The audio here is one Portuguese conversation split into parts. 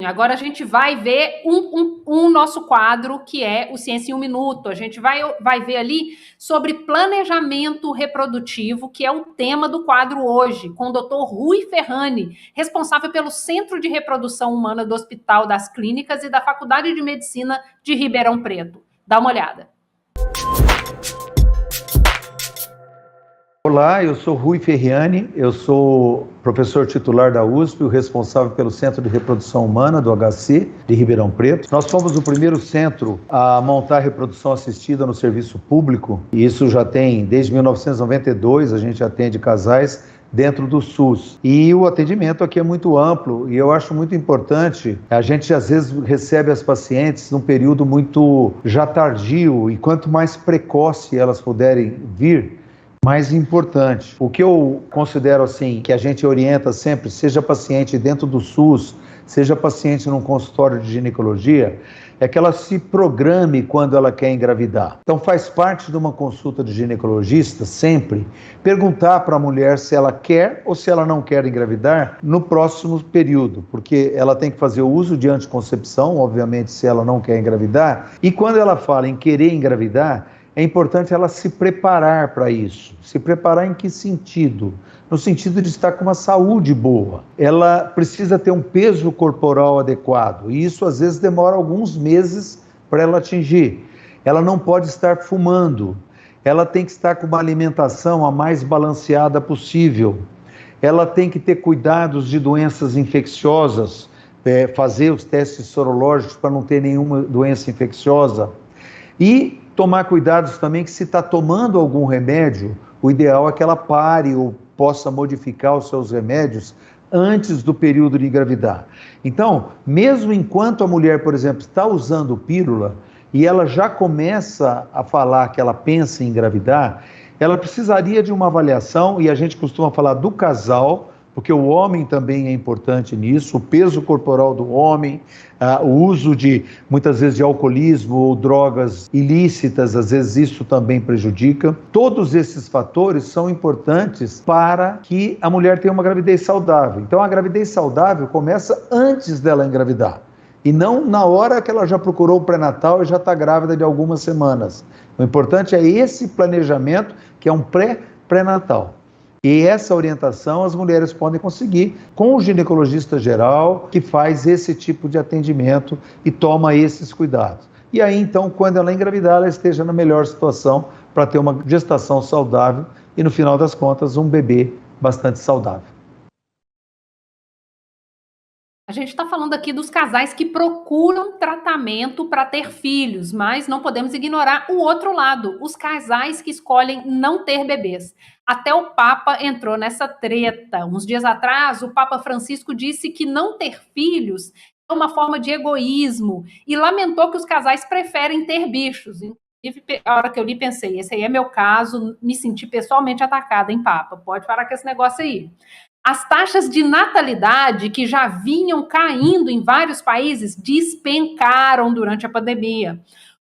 Agora a gente vai ver um nosso quadro, que é o Ciência em um Minuto. A gente vai ver ali sobre planejamento reprodutivo, que é o tema do quadro hoje, com o Dr. Rui Ferrani, responsável pelo Centro de Reprodução Humana do Hospital das Clínicas e da Faculdade de Medicina de Ribeirão Preto. Dá uma olhada. Olá, eu sou Rui Ferrani, eu sou professor titular da USP, o responsável pelo Centro de Reprodução Humana do HC de Ribeirão Preto. Nós fomos o primeiro centro a montar a reprodução assistida no serviço público, e isso já tem, desde 1992, a gente atende casais dentro do SUS. E o atendimento aqui é muito amplo e eu acho muito importante. A gente às vezes recebe as pacientes num período muito já tardio, e quanto mais precoce elas puderem vir, mais importante. O que eu considero assim, que a gente orienta sempre, seja paciente dentro do SUS, seja paciente num consultório de ginecologia, é que ela se programe quando ela quer engravidar. Então faz parte de uma consulta de ginecologista sempre perguntar para a mulher se ela quer ou se ela não quer engravidar no próximo período, porque ela tem que fazer o uso de anticoncepção, obviamente, se ela não quer engravidar, e quando ela fala em querer engravidar, é importante ela se preparar para isso. Se preparar em que sentido? No sentido de estar com uma saúde boa. Ela precisa ter um peso corporal adequado, e isso às vezes demora alguns meses para ela atingir. Ela não pode estar fumando. Ela tem que estar com uma alimentação a mais balanceada possível. Ela tem que ter cuidados de doenças infecciosas, fazer os testes sorológicos para não ter nenhuma doença infecciosa. E tomar cuidados também que, se está tomando algum remédio, o ideal é que ela pare ou possa modificar os seus remédios antes do período de engravidar. Então, mesmo enquanto a mulher, por exemplo, está usando pílula e ela já começa a falar que ela pensa em engravidar, ela precisaria de uma avaliação, e a gente costuma falar do casal, porque o homem também é importante nisso, o peso corporal do homem, o uso de, muitas vezes, de alcoolismo ou drogas ilícitas, às vezes isso também prejudica. Todos esses fatores são importantes para que a mulher tenha uma gravidez saudável. Então, a gravidez saudável começa antes dela engravidar, e não na hora que ela já procurou o pré-natal e já está grávida de algumas semanas. O importante é esse planejamento, que é um pré-natal. E essa orientação as mulheres podem conseguir com o ginecologista geral, que faz esse tipo de atendimento e toma esses cuidados. E aí, então, quando ela engravidar, ela esteja na melhor situação para ter uma gestação saudável e, no final das contas, um bebê bastante saudável. A gente está falando aqui dos casais que procuram tratamento para ter filhos, mas não podemos ignorar o outro lado, os casais que escolhem não ter bebês. Até o Papa entrou nessa treta. Uns dias atrás, o Papa Francisco disse que não ter filhos é uma forma de egoísmo e lamentou que os casais preferem ter bichos. Inclusive, a hora que eu li, pensei, esse aí é meu caso, me senti pessoalmente atacada, hein, Papa? Pode parar com esse negócio aí. As taxas de natalidade, que já vinham caindo em vários países, despencaram durante a pandemia.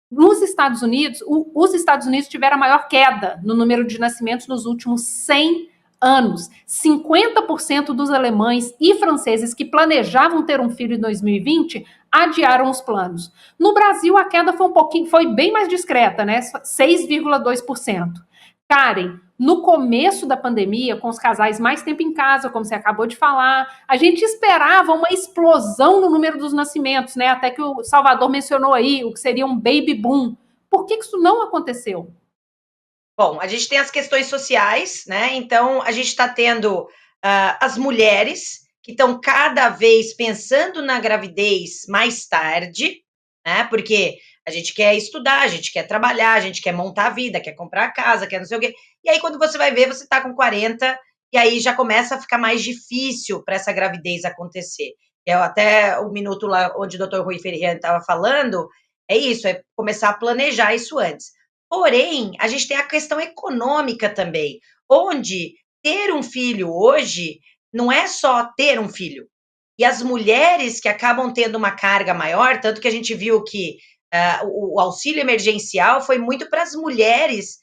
Nos Estados Unidos, os Estados Unidos tiveram a maior queda no número de nascimentos nos últimos 100 anos. 50% dos alemães e franceses que planejavam ter um filho em 2020 adiaram os planos. No Brasil, a queda foi bem mais discreta, né? 6,2%. Karen, no começo da pandemia, com os casais mais tempo em casa, como você acabou de falar, a gente esperava uma explosão no número dos nascimentos, né? Até que o Salvador mencionou aí o que seria um baby boom. Por que isso não aconteceu? Bom, a gente tem as questões sociais, né? Então, a gente está tendo as mulheres que estão cada vez pensando na gravidez mais tarde, né? Porque a gente quer estudar, a gente quer trabalhar, a gente quer montar a vida, quer comprar casa, quer não sei o quê. E aí, quando você vai ver, você está com 40, e aí já começa a ficar mais difícil para essa gravidez acontecer. Até o minuto lá onde o Dr. Rui Ferreira estava falando, é isso, é começar a planejar isso antes. Porém, a gente tem a questão econômica também, onde ter um filho hoje não é só ter um filho. E as mulheres que acabam tendo uma carga maior, tanto que a gente viu que o auxílio emergencial foi muito para as mulheres,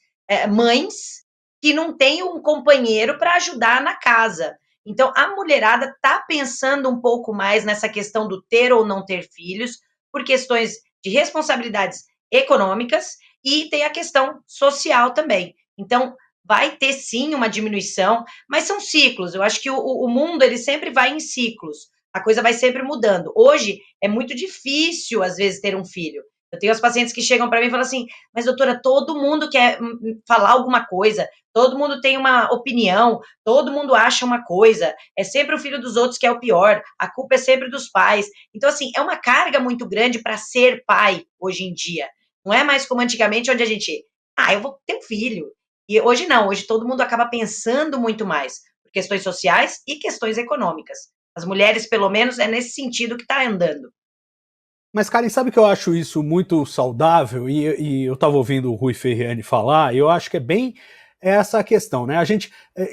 mães, que não têm um companheiro para ajudar na casa. Então, a mulherada está pensando um pouco mais nessa questão do ter ou não ter filhos, por questões de responsabilidades econômicas e tem a questão social também. Então, vai ter sim uma diminuição, mas são ciclos. Eu acho que o mundo ele sempre vai em ciclos. A coisa vai sempre mudando. Hoje é muito difícil, às vezes, ter um filho. Eu tenho as pacientes que chegam para mim e falam assim: mas doutora, todo mundo quer falar alguma coisa, todo mundo tem uma opinião, todo mundo acha uma coisa, é sempre o filho dos outros que é o pior, a culpa é sempre dos pais. Então, assim, é uma carga muito grande para ser pai hoje em dia. Não é mais como antigamente, onde a gente, eu vou ter um filho. E hoje não, hoje todo mundo acaba pensando muito mais por questões sociais e questões econômicas. As mulheres, pelo menos, é nesse sentido que está andando. Mas, Karen, sabe que eu acho isso muito saudável? E eu estava ouvindo o Rui Ferriani falar, e eu acho que é bem essa a questão, né?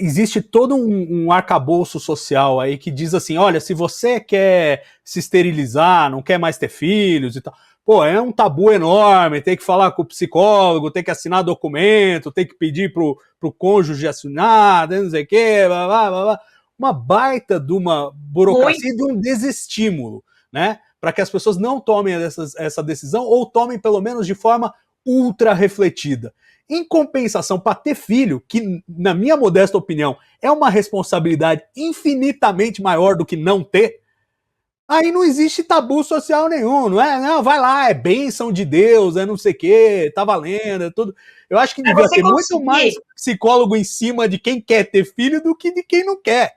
Existe todo um arcabouço social aí que diz assim, olha, se você quer se esterilizar, não quer mais ter filhos e tal, pô, é um tabu enorme, tem que falar com o psicólogo, tem que assinar documento, tem que pedir pro cônjuge assinar, não sei o quê, blá, blá, blá, blá. Uma baita de uma burocracia e de um desestímulo, né? Para que as pessoas não tomem essa decisão ou tomem pelo menos de forma ultra refletida. Em compensação, para ter filho, que na minha modesta opinião é uma responsabilidade infinitamente maior do que não ter, aí não existe tabu social nenhum, não é? Não, vai lá, é bênção de Deus, é não sei o quê, tá valendo, é tudo. Eu acho que devia ter muito mais psicólogo em cima de quem quer ter filho do que de quem não quer.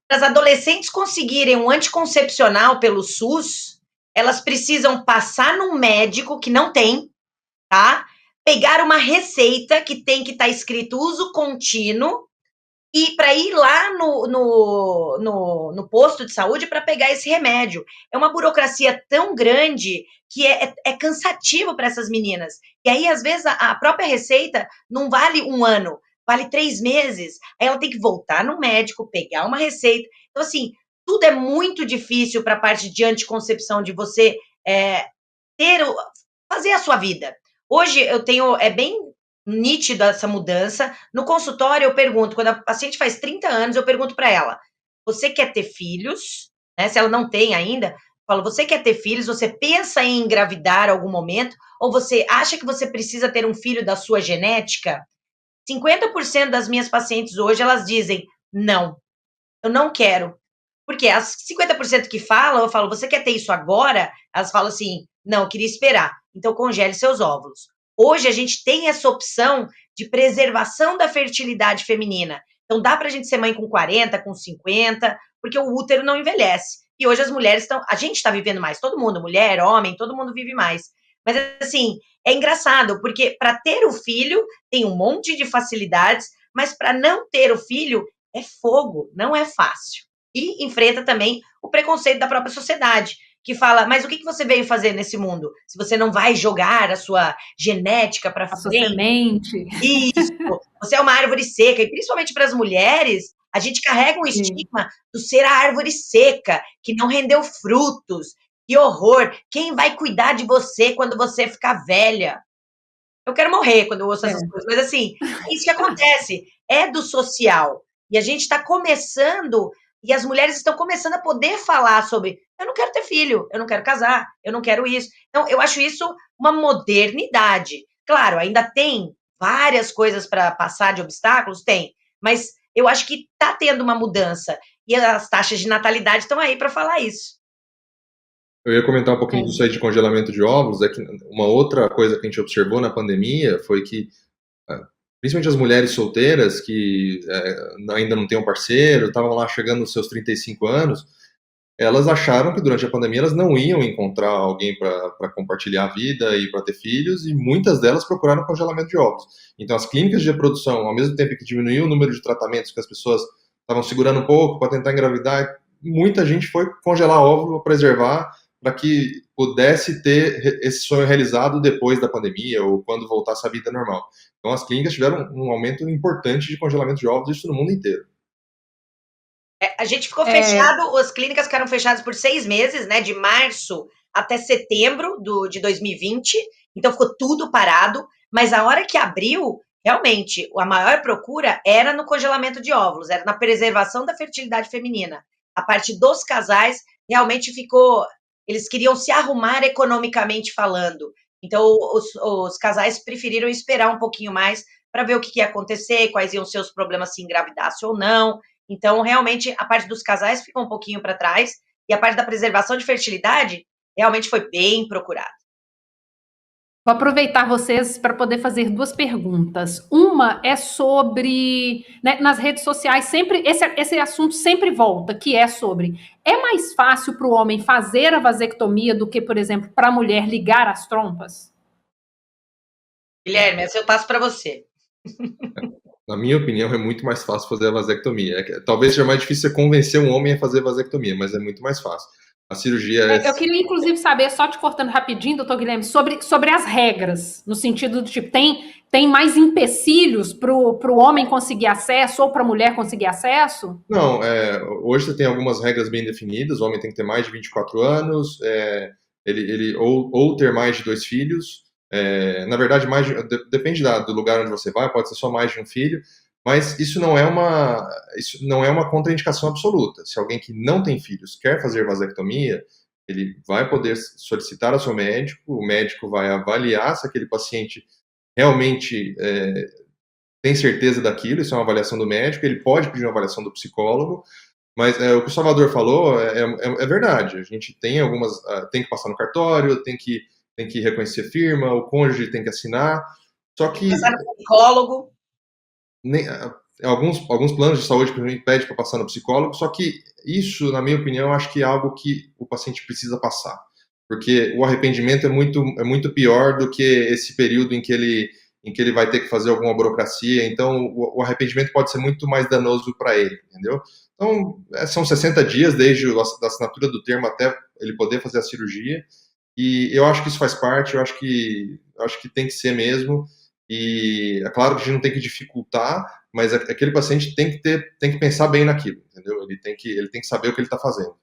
Para as adolescentes conseguirem um anticoncepcional pelo SUS, elas precisam passar num médico que não tem, tá? Pegar uma receita que tem que estar escrito uso contínuo e para ir lá no posto de saúde para pegar esse remédio. É uma burocracia tão grande que é cansativo para essas meninas. E aí, às vezes, a própria receita não vale 1 ano, vale 3 meses. Aí ela tem que voltar no médico, pegar uma receita. Então, assim, tudo é muito difícil para a parte de anticoncepção, de você fazer a sua vida. Hoje é bem nítida essa mudança. No consultório eu pergunto, quando a paciente faz 30 anos, eu pergunto para ela, você quer ter filhos? Né? Se ela não tem ainda, eu falo, você quer ter filhos? Você pensa em engravidar em algum momento? Ou você acha que você precisa ter um filho da sua genética? 50% das minhas pacientes hoje, elas dizem, não, eu não quero. Porque as 50% que falam, eu falo, você quer ter isso agora? Elas falam assim, não, eu queria esperar. Então, congele seus óvulos. Hoje, a gente tem essa opção de preservação da fertilidade feminina. Então, dá pra gente ser mãe com 40, com 50, porque o útero não envelhece. E hoje as mulheres estão... A gente está vivendo mais, todo mundo, mulher, homem, todo mundo vive mais. Mas, assim, é engraçado, porque para ter o filho, tem um monte de facilidades, mas para não ter o filho, é fogo, não é fácil. E enfrenta também o preconceito da própria sociedade, que fala, mas o que você veio fazer nesse mundo? Se você não vai jogar a sua genética para frente. A sua semente. Isso, você é uma árvore seca. E principalmente para as mulheres, a gente carrega um estigma do ser a árvore seca, que não rendeu frutos. Que horror! Quem vai cuidar de você quando você ficar velha? Eu quero morrer quando eu ouço essas coisas, mas assim, é isso que acontece, é do social. E a gente está começando, e as mulheres estão começando a poder falar sobre, eu não quero ter filho, eu não quero casar, eu não quero isso. Então, eu acho isso uma modernidade. Claro, ainda tem várias coisas para passar de obstáculos, tem, mas eu acho que está tendo uma mudança. E as taxas de natalidade estão aí para falar isso. Eu ia comentar um pouquinho disso aí de congelamento de óvulos, é que uma outra coisa que a gente observou na pandemia foi que, principalmente as mulheres solteiras que ainda não têm um parceiro, estavam lá chegando nos seus 35 anos, elas acharam que durante a pandemia elas não iam encontrar alguém para compartilhar a vida e para ter filhos, e muitas delas procuraram congelamento de óvulos. Então as clínicas de reprodução, ao mesmo tempo que diminuiu o número de tratamentos que as pessoas estavam segurando um pouco para tentar engravidar, muita gente foi congelar óvulo para preservar, para que pudesse ter esse sonho realizado depois da pandemia ou quando voltasse a vida normal. Então as clínicas tiveram um aumento importante de congelamento de óvulos, isso no mundo inteiro. A gente ficou fechado, as clínicas ficaram fechadas por 6 meses, né, de março até setembro de 2020, então ficou tudo parado, mas a hora que abriu, realmente, a maior procura era no congelamento de óvulos, era na preservação da fertilidade feminina. A parte dos casais, realmente ficou... Eles queriam se arrumar economicamente falando. Então, os casais preferiram esperar um pouquinho mais para ver o que ia acontecer, quais iam ser os problemas se engravidasse ou não. Então, realmente, a parte dos casais ficou um pouquinho para trás, e a parte da preservação de fertilidade realmente foi bem procurada. Vou aproveitar vocês para poder fazer 2 perguntas. Uma é sobre, né, nas redes sociais, sempre esse assunto sempre volta, que é sobre: é mais fácil para o homem fazer a vasectomia do que, por exemplo, para a mulher ligar as trompas? Guilherme, essa eu passo para você. Na minha opinião, é muito mais fácil fazer a vasectomia. Talvez seja mais difícil você convencer um homem a fazer a vasectomia, mas é muito mais fácil. A cirurgia é... Eu queria, inclusive, saber, só te cortando rapidinho, doutor Guilherme, sobre as regras, no sentido do tipo, tem mais empecilhos para o homem conseguir acesso ou para a mulher conseguir acesso? Não, hoje você tem algumas regras bem definidas. O homem tem que ter mais de 24 anos, ou ter mais de 2 filhos. Na verdade, depende do lugar onde você vai, pode ser só mais de um filho, mas isso não é uma contraindicação absoluta. Se alguém que não tem filhos quer fazer vasectomia, ele vai poder solicitar ao seu médico, o médico vai avaliar se aquele paciente realmente tem certeza daquilo, isso é uma avaliação do médico, ele pode pedir uma avaliação do psicólogo, mas o que o Salvador falou é verdade. A gente tem tem que passar no cartório, tem que reconhecer firma, o cônjuge tem que assinar, só que... Passar no psicólogo. Alguns planos de saúde pedem para passar no psicólogo, só que isso, na minha opinião, acho que é algo que o paciente precisa passar, porque o arrependimento é muito pior do que esse período em que ele vai ter que fazer alguma burocracia. Então o arrependimento pode ser muito mais danoso para ele, entendeu? Então são 60 dias desde a assinatura do termo até ele poder fazer a cirurgia, e eu acho que isso faz parte, eu acho que tem que ser mesmo. E é claro que a gente não tem que dificultar, mas aquele paciente tem que pensar bem naquilo, entendeu? Ele tem que saber o que ele está fazendo.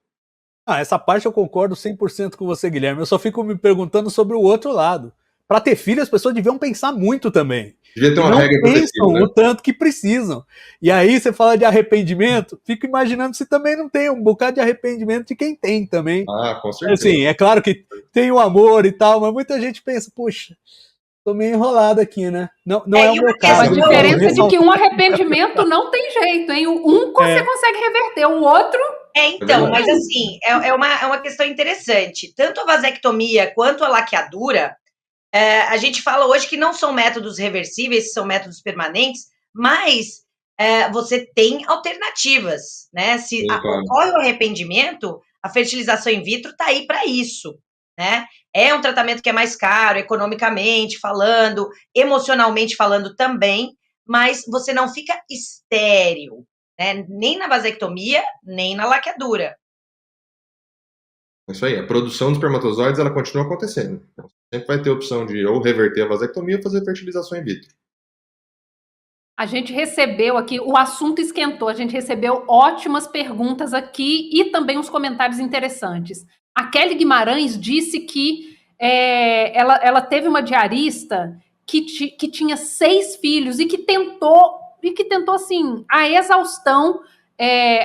Essa parte eu concordo 100% com você, Guilherme. Eu só fico me perguntando sobre o outro lado. Para ter filho, as pessoas deviam pensar muito também. Devia ter uma regra progressiva, né? O tanto que precisam. E aí você fala de arrependimento, fico imaginando se também não tem um bocado de arrependimento de quem tem também. Com certeza. Assim, é claro que tem o amor e tal, mas muita gente pensa, puxa, tô meio enrolado aqui, né? Não é o meu caso. A diferença é de que um arrependimento não tem jeito, hein? Você consegue reverter, o outro... Então, mas assim, é uma questão interessante. Tanto a vasectomia quanto a laqueadura, a gente fala hoje que não são métodos reversíveis, são métodos permanentes, mas você tem alternativas, né? Se ocorre o arrependimento, a fertilização in vitro está aí para isso, né? É um tratamento que é mais caro, economicamente falando, emocionalmente falando também, mas você não fica estéril, né? Nem na vasectomia, nem na laqueadura. Isso aí, a produção de espermatozoides, ela continua acontecendo. Então, sempre vai ter a opção de ou reverter a vasectomia ou fazer fertilização in vitro. A gente recebeu aqui, o assunto esquentou, a gente recebeu ótimas perguntas aqui e também uns comentários interessantes. A Kelly Guimarães disse que ela teve uma diarista que tinha 6 filhos e que tentou assim, a exaustão,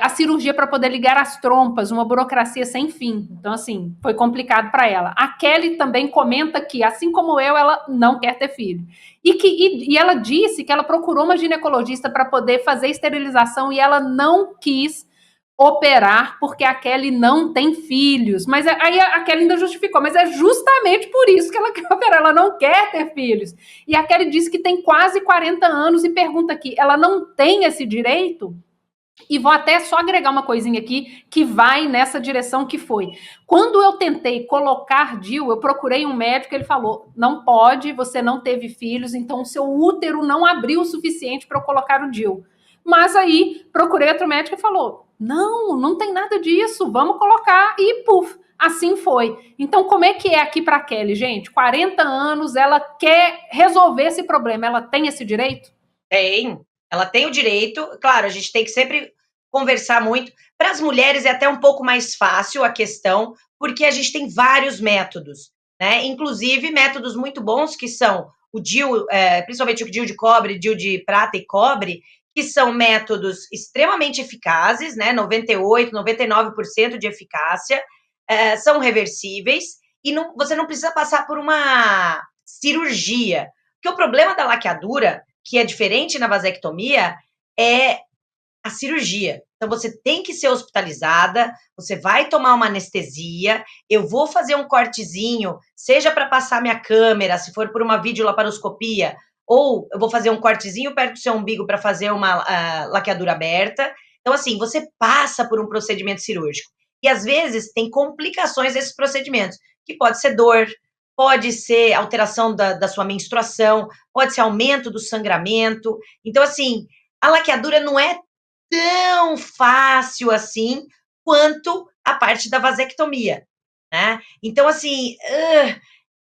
a cirurgia para poder ligar as trompas, uma burocracia sem fim. Então, assim, foi complicado para ela. A Kelly também comenta que, assim como eu, ela não quer ter filho. E ela disse que ela procurou uma ginecologista para poder fazer esterilização e ela não quis operar porque a Kelly não tem filhos. Mas aí a Kelly ainda justificou, mas é justamente por isso que ela quer operar, ela não quer ter filhos. E a Kelly disse que tem quase 40 anos e pergunta aqui, ela não tem esse direito? E vou até só agregar uma coisinha aqui que vai nessa direção, que foi: quando eu tentei colocar DIU, eu procurei um médico, ele falou, não pode, você não teve filhos, então o seu útero não abriu o suficiente para eu colocar o DIU. Mas aí procurei outro médico e falou, não tem nada disso, vamos colocar, e puf, assim foi. Então como é que é aqui para a Kelly, gente? 40 anos, ela quer resolver esse problema, ela tem esse direito? Tem. Ela tem o direito, claro, a gente tem que sempre conversar muito. Para as mulheres é até um pouco mais fácil a questão, porque a gente tem vários métodos, né? Inclusive métodos muito bons, que são o DIU, principalmente o DIU de cobre, DIU de prata e cobre, que são métodos extremamente eficazes, né, 98%, 99% de eficácia, são reversíveis, e você não precisa passar por uma cirurgia. Porque o problema da laqueadura, que é diferente na vasectomia, é a cirurgia. Então, você tem que ser hospitalizada, você vai tomar uma anestesia, eu vou fazer um cortezinho, seja para passar minha câmera, se for por uma videolaparoscopia, ou eu vou fazer um cortezinho perto do seu umbigo para fazer uma laqueadura aberta. Então, assim, você passa por um procedimento cirúrgico. E, às vezes, tem complicações desses procedimentos, que pode ser dor, pode ser alteração da sua menstruação, pode ser aumento do sangramento. Então, assim, a laqueadura não é tão fácil assim quanto a parte da vasectomia, né? Então, assim,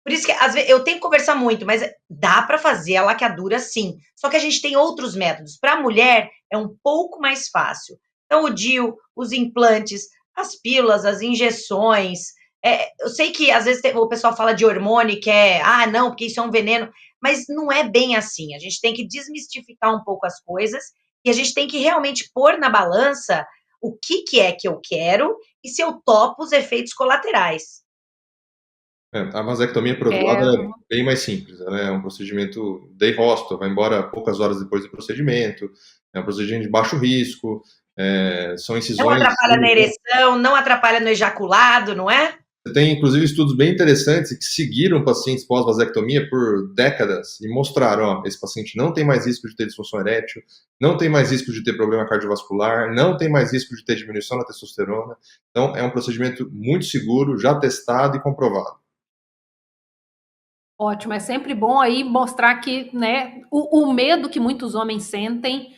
por isso que às vezes eu tenho que conversar muito, mas dá para fazer a laqueadura sim. Só que a gente tem outros métodos. Para a mulher é um pouco mais fácil. Então, o DIU, os implantes, as pílulas, as injeções. Eu sei que às vezes o pessoal fala de hormônio, que não, porque isso é um veneno, mas não é bem assim. A gente tem que desmistificar um pouco as coisas e a gente tem que realmente pôr na balança o que é que eu quero e se eu topo os efeitos colaterais. A vasectomia, por outro lado, é bem mais simples. Ela é um procedimento day hospital, vai embora poucas horas depois do procedimento, é um procedimento de baixo risco, são incisões... Não atrapalha na ereção, não atrapalha no ejaculado, não é? Você tem, inclusive, estudos bem interessantes que seguiram pacientes pós-vasectomia por décadas e mostraram, esse paciente não tem mais risco de ter disfunção erétil, não tem mais risco de ter problema cardiovascular, não tem mais risco de ter diminuição da testosterona. Então, é um procedimento muito seguro, já testado e comprovado. Ótimo, é sempre bom aí mostrar que, né, o medo que muitos homens sentem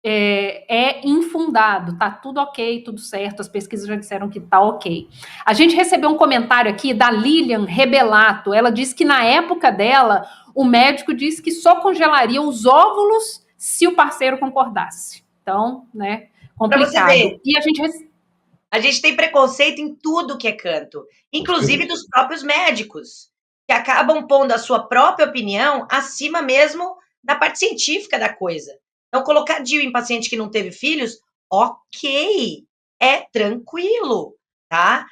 é infundado, tá tudo ok, tudo certo, as pesquisas já disseram que tá ok. A gente recebeu um comentário aqui da Lilian Rebelato, ela disse que na época dela, o médico disse que só congelaria os óvulos se o parceiro concordasse. Então, né, complicado. Pra você ver. E A gente tem preconceito em tudo que é canto, inclusive dos próprios médicos, que acabam pondo a sua própria opinião acima mesmo da parte científica da coisa. Então, colocar DIU em paciente que não teve filhos, ok, é tranquilo, tá?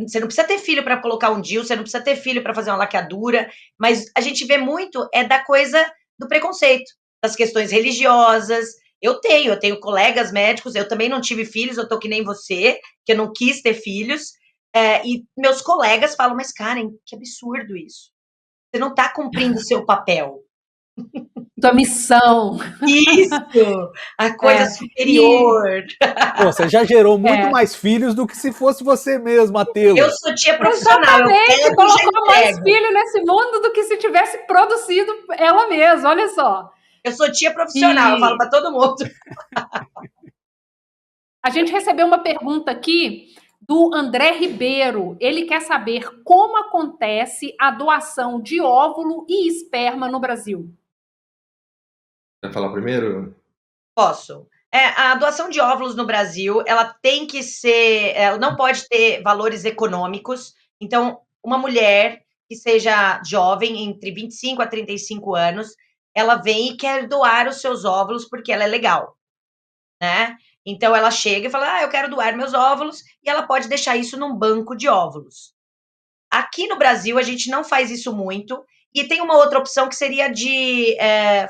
Você não precisa ter filho para colocar um DIU, você não precisa ter filho para fazer uma laqueadura, mas a gente vê muito da coisa do preconceito, das questões religiosas. Eu tenho colegas médicos, eu também não tive filhos, eu tô que nem você, que eu não quis ter filhos, e meus colegas falam, mas Karen, que absurdo isso. Você não tá cumprindo o seu papel. Tua missão. Isso, a coisa superior. Pô, você já gerou muito mais filhos do que se fosse você mesma a tê-los. Eu sou tia profissional. Exatamente, colocou mais filho nesse mundo do que se tivesse produzido ela mesma, olha só. Eu sou tia profissional, eu falo para todo mundo. A gente recebeu uma pergunta aqui do André Ribeiro. Ele quer saber como acontece a doação de óvulo e esperma no Brasil. Quer falar primeiro? Posso. A doação de óvulos no Brasil, ela tem que ser, ela não pode ter valores econômicos. Então, uma mulher que seja jovem, entre 25 a 35 anos, ela vem e quer doar os seus óvulos porque ela é legal, né? Então, ela chega e fala, eu quero doar meus óvulos, e ela pode deixar isso num banco de óvulos. Aqui no Brasil, a gente não faz isso muito, e tem uma outra opção que seria de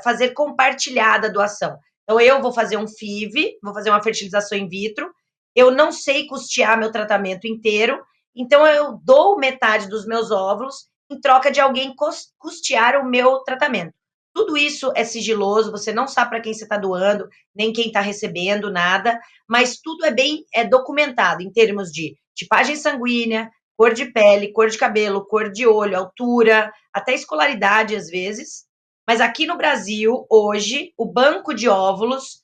fazer compartilhada a doação. Então, eu vou fazer um FIV, vou fazer uma fertilização in vitro, eu não sei custear meu tratamento inteiro, então eu dou metade dos meus óvulos em troca de alguém custear o meu tratamento. Tudo isso é sigiloso, você não sabe para quem você está doando, nem quem está recebendo, nada, mas tudo é bem documentado em termos de tipagem sanguínea, cor de pele, cor de cabelo, cor de olho, altura, até escolaridade às vezes. Mas aqui no Brasil, hoje, o banco de óvulos,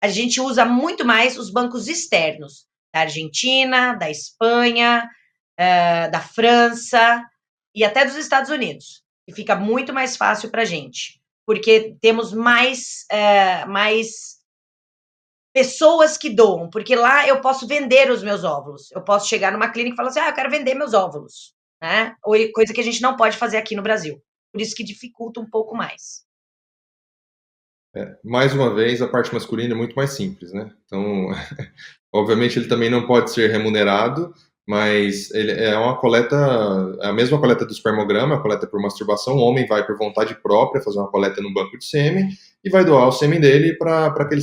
a gente usa muito mais os bancos externos, da Argentina, da Espanha, da França e até dos Estados Unidos. E fica muito mais fácil para a gente, porque temos mais pessoas que doam, porque lá eu posso vender os meus óvulos. Eu posso chegar numa clínica e falar assim, eu quero vender meus óvulos, né? Coisa que a gente não pode fazer aqui no Brasil. por isso que dificulta um pouco mais. Mais uma vez, a parte masculina é muito mais simples, né? Então, obviamente, ele também não pode ser remunerado, mas ele é a mesma coleta do espermograma, a coleta por masturbação. O homem vai por vontade própria fazer uma coleta no banco de sêmen e vai doar o sêmen dele para que ele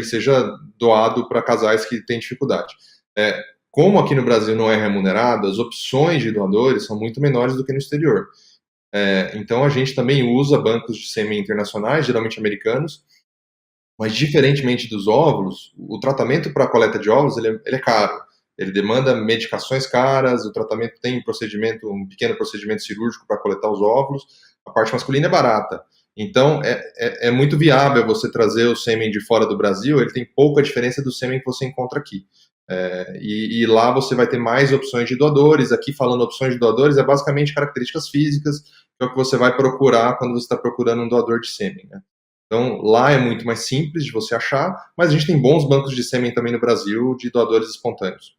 seja doado para casais que têm dificuldade. Como aqui no Brasil não é remunerado, as opções de doadores são muito menores do que no exterior. Então a gente também usa bancos de sêmen internacionais, geralmente americanos, mas diferentemente dos óvulos, o tratamento para a coleta de óvulos ele é caro. Ele demanda medicações caras, o tratamento tem um pequeno procedimento cirúrgico para coletar os óvulos, a parte masculina é barata. Então, é muito viável você trazer o sêmen de fora do Brasil, ele tem pouca diferença do sêmen que você encontra aqui. E lá você vai ter mais opções de doadores. Aqui, falando opções de doadores, é basicamente características físicas, que é o que você vai procurar quando você está procurando um doador de sêmen, né? Então, lá é muito mais simples de você achar, mas a gente tem bons bancos de sêmen também no Brasil, de doadores espontâneos.